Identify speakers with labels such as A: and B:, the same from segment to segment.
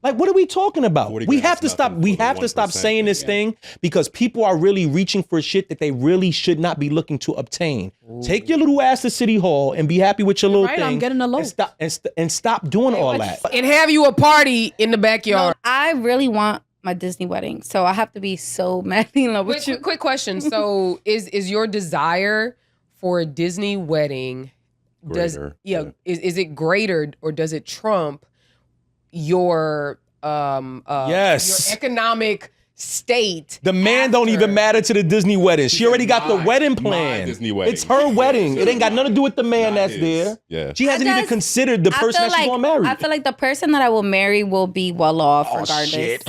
A: Like, what are we talking about?
B: 40
A: We
B: grand
A: have
B: is
A: to stop.
B: nothing
A: We
B: for the
A: have to stop
B: 1%.
A: saying this thing because people are really reaching for shit that they really should not be looking to obtain. Take your little ass to City Hall and be happy with your little
C: right,
A: thing.
C: I'm getting a low.
A: And stop doing all that.
D: And have you a party in the backyard.
E: I really want my Disney wedding, so I have to be so madly in love with you.
D: Quick question. So is your desire for a Disney wedding
B: Greater,
D: is it greater or does it trump your
A: Yes.
D: your economic state?
A: The man don't even matter to the Disney wedding. She already got the wedding plan.
B: Disney wedding.
A: It's her wedding. It ain't got nothing to do with the man that's there.
B: Yeah.
A: She hasn't even considered the person that she's gonna marry.
E: I feel like the person that I will marry will be well off regardless.
A: Shit.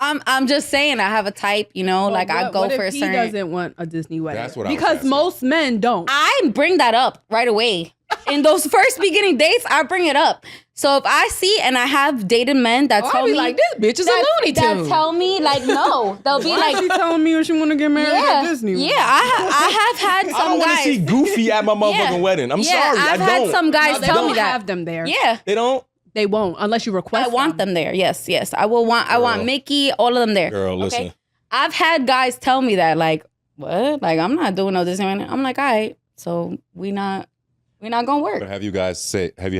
E: I'm just saying I have a type, you know, like I go
C: what
E: for a
C: if he
E: certain.
C: doesn't want a Disney wedding?
B: That's what I was
C: because
B: asking.
C: most men don't.
E: I bring that up right away. In those first beginning dates, I bring it up. So if I see and I have dated men that tell
D: I'll be
E: me
D: like, this bitch is a Looney
E: that
D: Tune.
E: tell me like no, they'll be
C: Why is she
E: like,
C: telling me when she want to get married at Disney?
E: yeah. I have had some
A: I don't want to
E: guys.
A: see Goofy at my motherfucking wedding. I'm sorry,
E: I've
A: I
E: had
A: don't.
E: some guys
C: No, they
E: tell
C: don't
E: me that.
C: have them there.
E: Yeah.
A: They don't.
C: They won't unless you request.
E: I want them there. Yes. I want Mickey, all of them there.
A: Girl, listen.
E: I've had guys tell me that, like, what? Like, I'm not doing no Disney wedding. I'm like, all right, so we're not gonna work.
B: But have you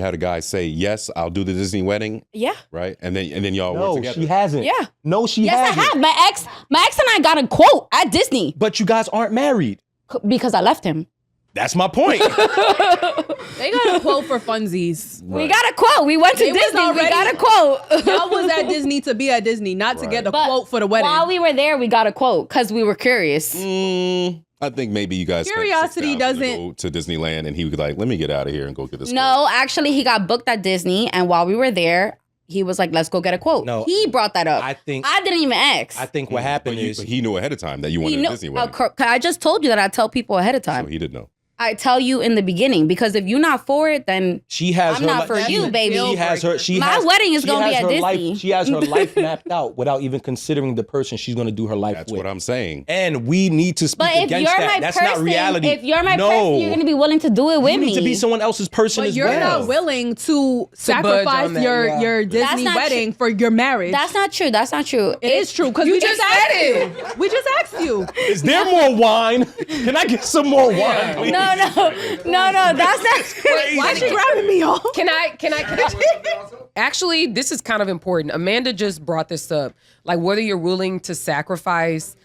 B: had a guy say, yes, I'll do the Disney wedding?
E: Yeah.
B: Right? And then y'all work
A: No,
B: together?
A: she hasn't.
E: Yeah.
A: No, she
E: Yes,
A: hasn't.
E: I have. My ex and I got a quote at Disney
A: But you guys aren't married.
E: because I left him.
A: That's my point.
C: They got a quote for funsies.
E: We got a quote. We went to
C: They was
E: Disney. We
C: already-
E: got a quote.
C: Y'all was at Disney to be at Disney, not to get a
E: But
C: quote for the wedding.
E: While we were there, we got a quote because we were curious.
B: I think maybe you guys spent
C: Curiosity
B: $6,000
C: doesn't-
B: to go to Disneyland, and he was like, let me get out of here and go get this.
E: No, actually, he got booked at Disney, and while we were there, he was like, "Let's go get a quote."
A: No,
E: he brought that up.
A: I think
E: I didn't even ask.
A: I think what happened
B: But
A: is
B: he knew ahead of time that you wanted
E: He
B: a
E: knew-
B: Disney wedding.
E: I just told you that I tell people ahead of time.
B: So he didn't know.
E: I tell you in the beginning because if you're not for it, then
A: she has
E: I'm
A: her
E: not for you, baby.
A: She has her. She
E: My
A: has,
E: wedding is
A: she
E: gonna be
A: has
E: at
A: her life-
E: Disney.
A: She has her life mapped out without even considering the person she's going to do her life
B: That's
A: with.
B: what I'm saying.
A: And we need to speak
E: but if
A: against
E: you're
A: that.
E: my
A: That's
E: person,
A: not reality.
E: if you're my
A: no.
E: person, you're gonna be willing to do it with
A: you
E: me.
A: need to be someone else's person
C: but
A: as
C: you're
A: well.
C: not willing to
D: budge
C: sacrifice
D: on that,
C: your
D: yeah.
C: your Disney
E: not
C: wedding for your marriage.
E: That's not true. That's not true.
C: It is true because
D: You
C: we
D: just
C: asked
D: said
C: you.
D: it.
C: We just asked you.
A: Is there more wine? Can I get some more wine, please?
E: No. That's not true.
C: Why is she grabbing me off?
D: Can I? Actually, this is kind of important. Amanda just brought this up. Like whether you're willing to sacrifice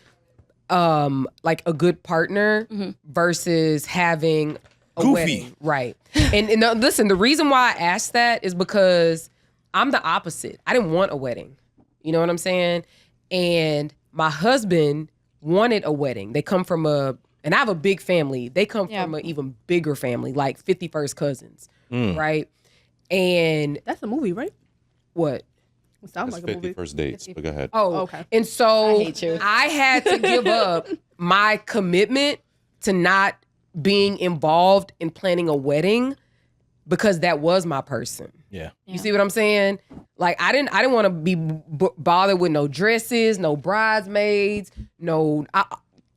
D: like a good partner versus having a
A: Goofy.
D: wedding. Right. And listen, the reason why I asked that is because I'm the opposite. I didn't want a wedding. You know what I'm saying? And my husband wanted a wedding. They come from and I have a big family. They come from an even bigger family, like 51st cousins, right? And
C: That's a movie, right?
D: what?
C: It sounds
B: It's
C: like a movie.
B: 50 first dates, but go ahead.
D: Oh,
C: Okay.
D: And so
E: I hate you.
D: I had to give up my commitment to not being involved in planning a wedding because that was my person.
A: Yeah.
D: You see what I'm saying? Like I didn't want to be bothered with no dresses, no bridesmaids,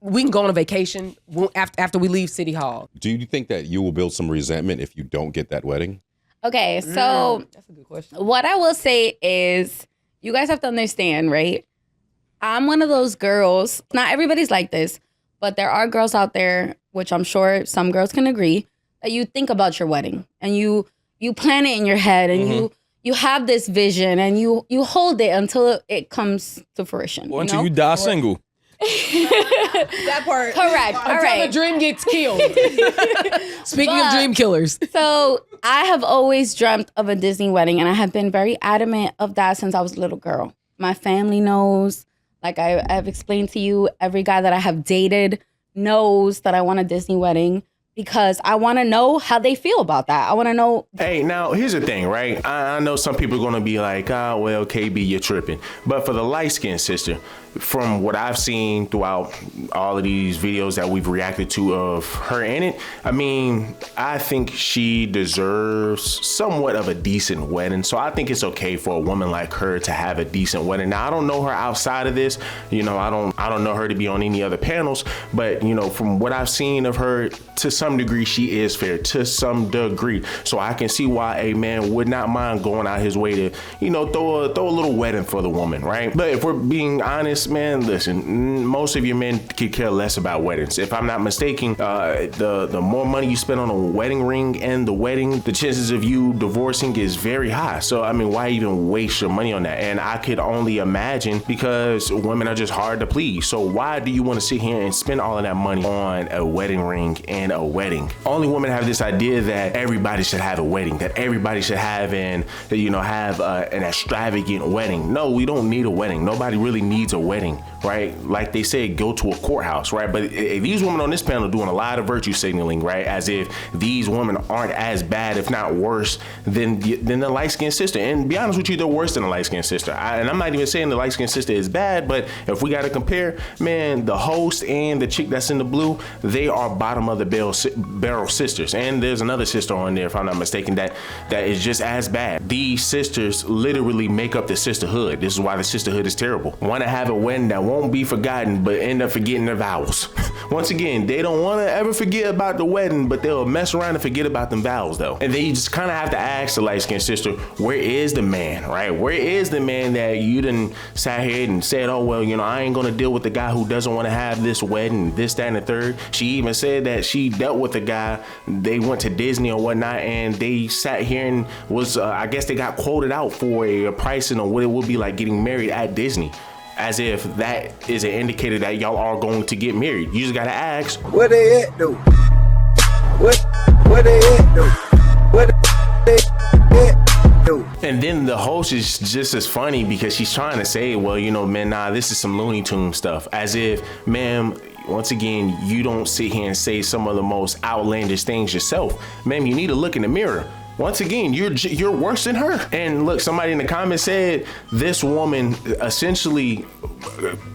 D: we can go on a vacation after we leave City Hall.
B: Do you think that you will build some resentment if you don't get that wedding?
E: Okay, so
D: That's a good question.
E: what I will say is you guys have to understand, right? I'm one of those girls. Not everybody's like this, but there are girls out there, which I'm sure some girls can agree, that you think about your wedding and you plan it in your head and you have this vision and you hold it until it comes to fruition.
A: Or until
E: know?
A: you die single.
C: That part.
E: Correct. All
D: Until
E: right.
D: the dream gets killed. Speaking of dream killers.
E: So I have always dreamt of a Disney wedding, and I have been very adamant of that since I was a little girl. My family knows. Like I've explained to you, every guy that I have dated knows that I want a Disney wedding because I want to know how they feel about that. I want to know.
F: Hey, now here's the thing, right? I know some people are gonna be like, well, KB, you're tripping. But for the light-skinned sister, from what I've seen throughout all of these videos that we've reacted to of her in it, I mean, I think she deserves somewhat of a decent wedding. So I think it's okay for a woman like her to have a decent wedding. Now, I don't know her outside of this. You know, I don't know her to be on any other panels. But, you know, from what I've seen of her, to some some degree, she is fair to some degree. So I can see why a man would not mind going out his way to, throw a little wedding for the woman, right? But if we're being honest, man, listen, most of your men could care less about weddings. If I'm not mistaken, the more money you spend on a wedding ring and the wedding, the chances of you divorcing is very high. So, I mean, why even waste your money on that? And I could only imagine because women are just hard to please. So why do you want to sit here and spend all of that money on a wedding ring and a wedding? Only women have this idea that everybody should have a wedding, that everybody should have an extravagant wedding. No, we don't need a wedding. Nobody really needs a wedding, right? Like they say, go to a courthouse, right? But these women on this panel are doing a lot of virtue signaling, right? As if these women aren't as bad, if not worse, than the light-skinned sister. And to be honest with you, they're worse than the light-skinned sister. And I'm not even saying the light-skinned sister is bad, but if we got to compare, man, the host and the chick that's in the blue, they are bottom of the barrel sisters. And there's another sister on there, if I'm not mistaken, that is just as bad. These sisters literally make up the sisterhood. This is why the sisterhood is terrible. Want to have a wedding that won't be forgotten, but end up forgetting their vows. Once again, they don't want to ever forget about the wedding, but they'll mess around and forget about them vows, though. And then you just kind of have to ask the light-skinned sister, where is the man, right? Where is the man that you done sat here and said, oh, well, I ain't going to deal with the guy who doesn't want to have this wedding, this, that, and the third. She even said that she dealt with a guy, they went to Disney or whatnot, and they sat here and was, I guess they got quoted out for a pricing on what it would be like getting married at Disney. As if that is an indicator that y'all are going to get married. You just gotta ask,
G: where they at though? Where they at though? Where they at though?
F: And then the host is just as funny because she's trying to say, well, man, nah, this is some Looney Tunes stuff. As if, ma'am, once again, you don't sit here and say some of the most outlandish things yourself. Ma'am, you need to look in the mirror. Once again, you're worse than her. And look, somebody in the comments said this woman essentially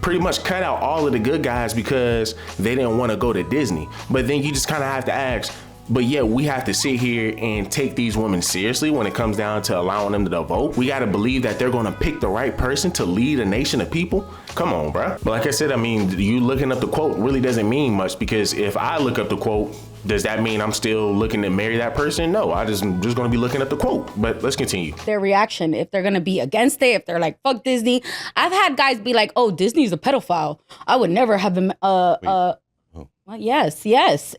F: pretty much cut out all of the good guys because they didn't want to go to Disney. But then you just kind of have to ask, but yet we have to sit here and take these women seriously when it comes down to allowing them to vote. We got to believe that they're going to pick the right person to lead a nation of people. Come on, bro. But like I said, I mean, you looking up the quote really doesn't mean much because if I look up the quote, does that mean I'm still looking to marry that person? No, I'm just going to be looking at the quote. But let's continue.
E: Their reaction, if they're going to be against it, if they're like, fuck Disney. I've had guys be like, oh, Disney's a pedophile. I would never have him. Well, yes,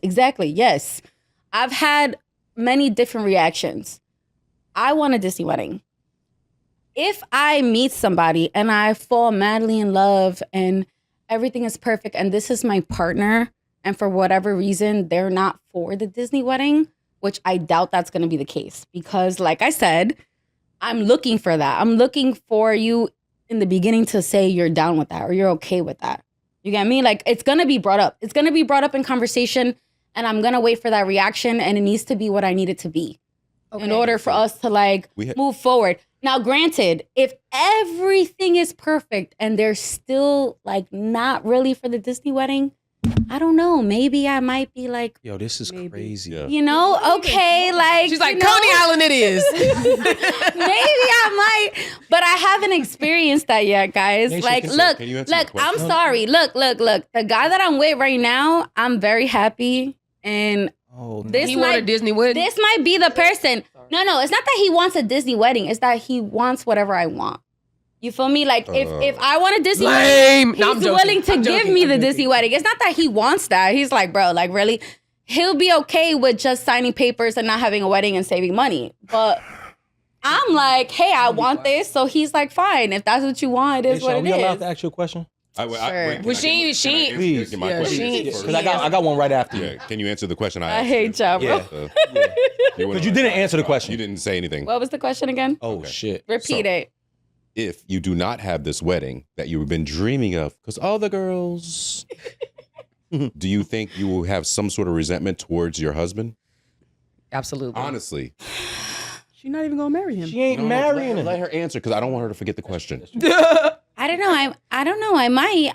E: exactly. Yes. I've had many different reactions. I want a Disney wedding. If I meet somebody and I fall madly in love and everything is perfect and this is my partner, and for whatever reason, they're not for the Disney wedding, which I doubt that's going to be the case. Because like I said, I'm looking for that. I'm looking for you in the beginning to say you're down with that or you're okay with that. You get me? Like, it's going to be brought up. It's going to be brought up in conversation, and I'm going to wait for that reaction, and it needs to be what I need it to be in order for us to move forward. Now, granted, if everything is perfect and they're still not really for the Disney wedding, I don't know. Maybe I might be like,
A: yo, this is crazy.
E: Okay,
C: she's like, Coney Island it is.
E: Maybe I might, but I haven't experienced that yet, guys. Look, I'm sorry. Look. The guy that I'm with right now, I'm very happy, and
D: he want a Disney wedding.
E: This might be the person. No, it's not that he wants a Disney wedding. It's that he wants whatever I want. You feel me? Like, if I want a Disney wedding, he's willing to give me the Disney wedding. It's not that he wants that. He's like, bro, really? He'll be okay with just signing papers and not having a wedding and saving money. But I'm like, hey, I want this. So he's like, fine. If that's what you want, it is what it is.
A: Are we allowed to ask you a question?
D: Sure.
A: Please. Because I got one right after you.
B: Yeah. Can you answer the question I asked?
E: I hate y'all, bro.
A: Because you didn't answer the question.
B: You didn't say anything.
E: What was the question again?
A: Oh, shit.
E: Repeat it.
B: If you do not have this wedding that you've been dreaming of, because all the girls, do you think you will have some sort of resentment towards your husband?
D: Absolutely.
B: Honestly.
C: She's not even gonna marry him.
A: She ain't marrying him.
B: Let her answer, because I don't want her to forget the question.
E: I don't know. I don't know. I might.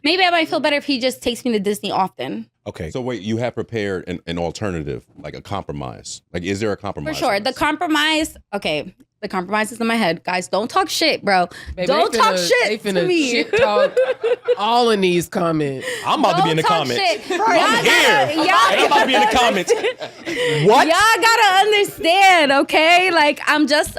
E: Maybe I might feel better if he just takes me to Disney often.
B: Okay. So wait, you have prepared an alternative, like a compromise. Like, is there a compromise?
E: For sure. The compromise, okay. the compromises in my head. Guys, don't talk shit, bro.
D: Baby,
E: don't
D: they
E: talk
D: finna-
E: shit
D: They
E: to
D: finna
E: me.
D: shit talk all in these comments.
A: I'm about to be in the
E: Don't talk
A: comments.
E: shit.
A: I'm here.
E: Y'all
A: And I'm about to be in the comments. What?
E: Y'all gotta understand, okay? Like I'm just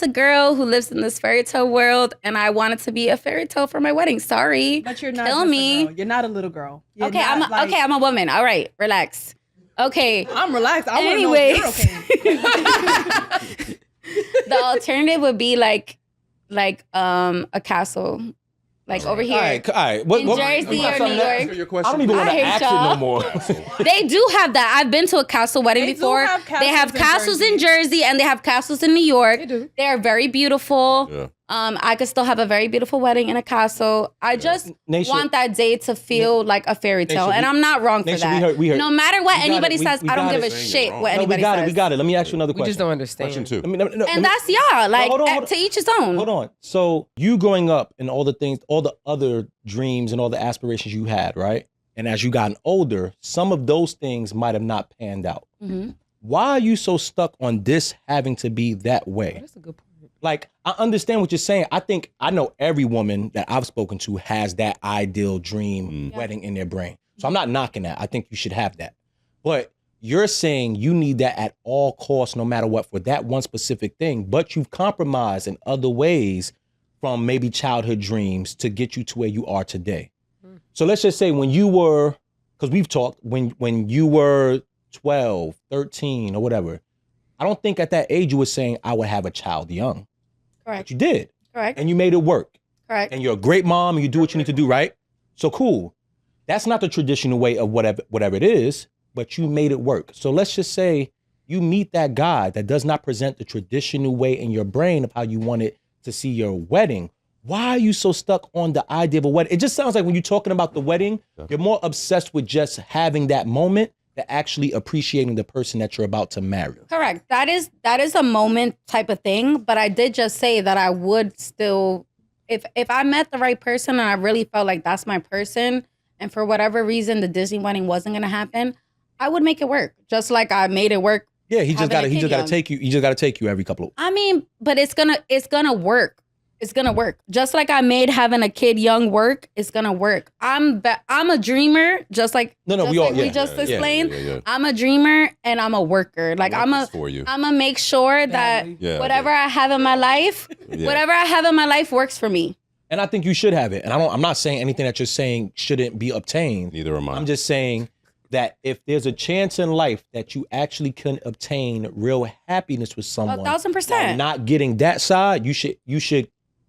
E: a girl who lives in this fairy tale world, and I wanted to be a fairy tale for my wedding. Sorry,
C: But you're not
E: kill
C: just a
E: me.
C: girl. You're not a little girl. You're
E: Okay,
C: not,
E: I'm a woman. All right, relax. Okay,
C: I'm relaxed. I want to know if you're
E: Anyways.
C: okay.
E: the alternative would be like a castle, like over here.
A: All right. What,
E: In
A: what,
E: Jersey
A: what-
E: or New York.
B: Your
A: I
B: question.
A: don't even want to
E: hate
A: ask
E: y'all.
A: it no more.
E: They do have that. I've been to a castle wedding
C: They do
E: before.
C: have
E: They have
C: castles
E: castles
C: in
E: in Jersey and they have castles in New York.
D: They do.
E: They are very beautiful.
B: Yeah.
E: I could still have a very beautiful wedding in a castle. I just
A: Nation-
E: want that day to feel like a fairy tale,
A: Nation,
E: and I'm not wrong for
A: Nation,
E: that.
A: we heard.
E: No matter what
A: We got
E: anybody
A: it. We-
E: says,
A: we
E: I don't
A: got
E: give
A: it.
E: a shit what
A: No,
E: anybody
A: we got
E: says.
A: it. We got it. Let me ask you another
D: We
A: question.
D: just don't understand.
B: Question two.
E: And that's y'all. Like
A: hold on.
E: to each his own.
A: Hold on. So you growing up and all the things, all the other dreams and all the aspirations you had, right? And as you gotten older, some of those things might have not panned out.
E: Mhm.
A: Why are you so stuck on this having to be that way?
D: That's a good point.
A: Like, I understand what you're saying. I know every woman that I've spoken to has that ideal dream wedding in their brain. So I'm not knocking that. I think you should have that. But you're saying you need that at all costs, no matter what, for that one specific thing. But you've compromised in other ways from maybe childhood dreams to get you to where you are today. So let's just say when you were, because we've talked, when you were 12, 13 or whatever, I don't think at that age you were saying I would have a child young. But
E: Correct.
A: you did.
E: Correct.
A: And you made it work.
E: Correct.
A: And you're a great mom and you do what you need to do, right? So cool. That's not the traditional way of whatever it is, but you made it work. So let's just say you meet that guy that does not present the traditional way in your brain of how you wanted to see your wedding. Why are you so stuck on the idea of a wedding? It just sounds like when you're talking about the wedding, you're more obsessed with just having that moment than actually appreciating the person that you're about to marry.
E: Correct. That is a moment type of thing. But I did just say that I would still, if I met the right person and I really felt like that's my person, and for whatever reason the Disney wedding wasn't gonna happen, I would make it work. Just like I made it work.
A: Yeah, he just
E: Having a
A: got
E: kid
A: to
E: young.
A: take you. He just got to take you every couple of.
E: I mean, but it's gonna work. It's gonna work. Just like I made having a kid young work, it's gonna work. I'm a dreamer, just like
A: No,
E: just
A: we all-
E: like we
A: yeah,
E: just
A: yeah, yeah,
E: explained.
B: yeah.
E: I'm a dreamer and I'm a worker. Like
B: I
E: I'm
B: want this for you.
E: gonna make sure that
B: Yeah,
E: whatever I have in my life,
B: Yeah.
E: whatever I have in my life works for me.
A: And I think you should have it. And I'm not saying anything that you're saying shouldn't be obtained.
B: Neither am I.
A: I'm just saying that if there's a chance in life that you actually can obtain real happiness with someone,
E: 1,000%.
A: while not getting that side, you should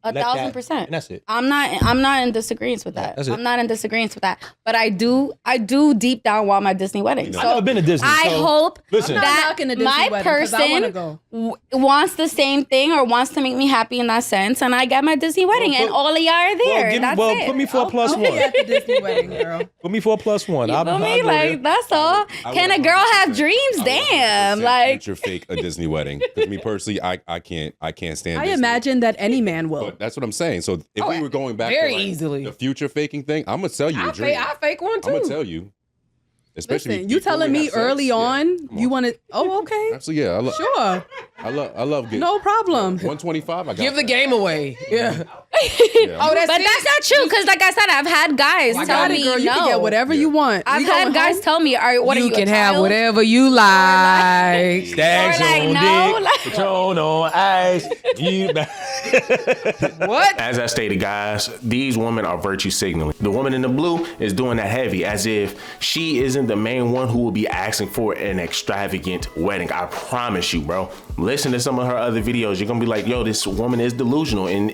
A: let that-
E: 1,000%.
A: And that's it.
E: I'm not in disagreement with that.
A: that's it.
E: I'm not in disagreement with that. But I do deep down want my Disney wedding.
A: I've never been to Disney.
E: I
A: so
E: hope
A: listen.
C: I'm not
E: that
C: knocking the Disney
E: my
C: wedding 'cause I wanna
E: person
C: go.
E: wants the same thing or wants to make me happy in that sense, and I get my Disney wedding,
A: Well,
E: and all of y'all are there.
A: give me-
E: That's
A: well,
E: it.
A: put me for a plus
C: I'll
A: one.
C: be at the Disney wedding, girl.
A: Put me for a plus one.
E: You
A: I'll
E: feel me?
A: go
E: Like
A: there.
E: that's all. Can a girl have dreams? Damn. Like
B: future fake a Disney wedding. Because me personally, I can't stand.
C: I
B: Disney.
C: imagine that any man will.
B: But that's what I'm saying. So if we were going back
D: very
B: to like
D: easily.
B: the future faking thing, I'm gonna tell you a dream.
D: I fake one too.
B: I'm gonna tell you. Especially
C: Listen, you
B: before
C: telling
B: we
C: me
B: have sex.
C: early
B: Yeah,
C: on
B: come
C: you want to? Oh, okay,
B: Absolutely, yeah.
C: sure,
B: I love getting
C: no problem.
B: 125. I got
D: Give the
B: that.
D: game away. Yeah.
B: Yeah,
D: Oh, that's
E: but
D: it?
E: that's not true, because like I said, I've had guys
C: I
E: tell
C: got it,
E: me
C: girl. You
E: no.
C: can get whatever you want.
E: I've
C: We
E: had
C: going
E: guys
C: home?
E: tell me, "All right, what are you?
D: You
E: a
D: can have
E: child?"
D: whatever you like.
A: Stags
E: Or like,
A: on
E: no,
A: dick,
E: like-
A: Patron on ice. You
D: What?
F: As I stated, guys, these women are virtue signaling. The woman in the blue is doing that heavy as if she isn't the main one who will be asking for an extravagant wedding. I promise you, bro. Listen to some of her other videos. You're going to be like, yo, this woman is delusional. And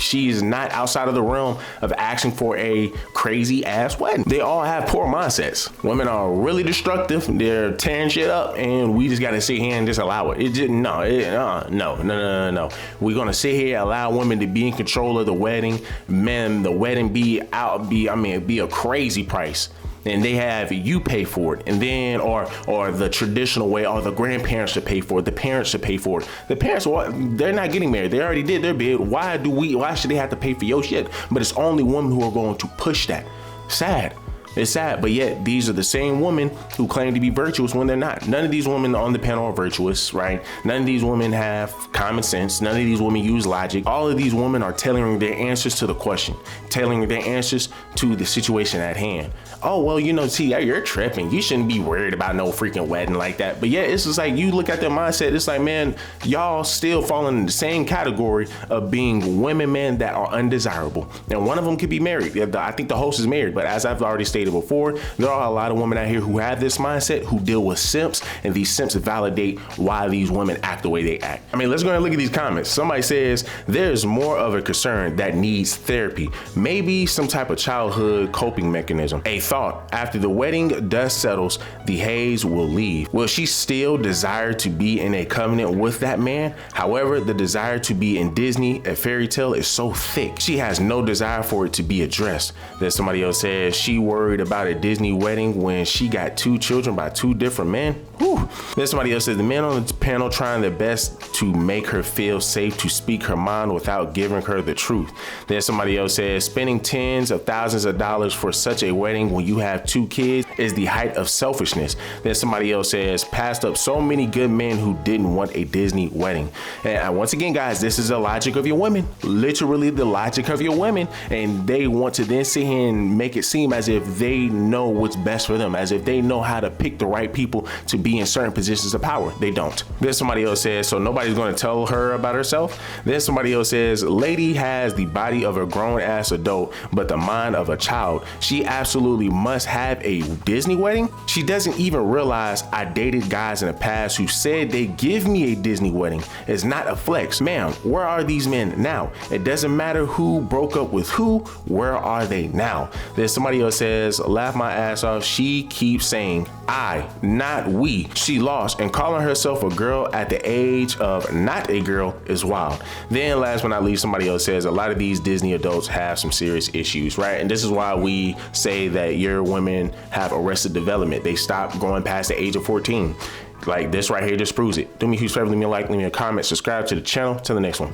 F: she is not outside of the realm of asking for a crazy ass wedding. They all have poor mindsets. Women are really destructive. They're tearing shit up. And we just got to sit here and just allow it. No. We're going to sit here, allow women to be in control of the wedding. Men, the wedding be a crazy price. And they have you pay for it, and then or the traditional way, or the grandparents to pay for it, the parents to pay for it. The parents, well, they're not getting married. They already did their bid. Why should they have to pay for your shit? But it's only women who are going to push that. Sad. It's sad, but yet these are the same women who claim to be virtuous when they're not. None of these women on the panel are virtuous, right? None of these women have common sense. None of these women use logic. All of these women are tailoring their answers to the question, tailoring their answers to the situation at hand. Oh, well, you know, T, you're tripping. You shouldn't be worried about no freaking wedding like that. But yeah, it's just like, you look at their mindset, it's like, man, y'all still falling in the same category of being women, man, that are undesirable. And one of them could be married. I think the host is married, but as I've already stated before, there are a lot of women out here who have this mindset, who deal with simps, and these simps validate why these women act the way they act. I mean, let's go ahead and look at these comments. Somebody says, there's more of a concern that needs therapy. Maybe some type of childhood coping mechanism. A thought, after the wedding dust settles, the haze will leave. Will she still desire to be in a covenant with that man? However, the desire to be in Disney, a fairy tale, is so thick. She has no desire for it to be addressed. Then somebody else says she worried about a Disney wedding when she got 2 children by 2 different men. Whew. Then somebody else says the men on the panel trying their best to make her feel safe to speak her mind without giving her the truth. Then somebody else says spending tens of thousands of dollars for such a wedding when you have 2 kids is the height of selfishness. Then somebody else says passed up so many good men who didn't want a Disney wedding. And once again, guys, this is the logic of your women, literally the logic of your women, and they want to then sit here and make it seem as if they know what's best for them, as if they know how to pick the right people to be in certain positions of power. They don't. Then somebody else says, so nobody's going to tell her about herself. Then somebody else says, lady has the body of a grown ass adult, but the mind of a child. She absolutely must have a Disney wedding. She doesn't even realize I dated guys in the past who said they give me a Disney wedding. It's not a flex. Ma'am, where are these men now? It doesn't matter who broke up with who, where are they now? Then somebody else says, laugh my ass off. She keeps saying, I, not we. She lost, and calling herself a girl at the age of not a girl is wild. Then last but not least, somebody else says a lot of these Disney adults have some serious issues, right? And this is why we say that your women have arrested development. They stop going past the age of 14. Like this right here just proves it. Do me a huge favor, leave me a like, leave me a comment, subscribe to the channel. Till the next one.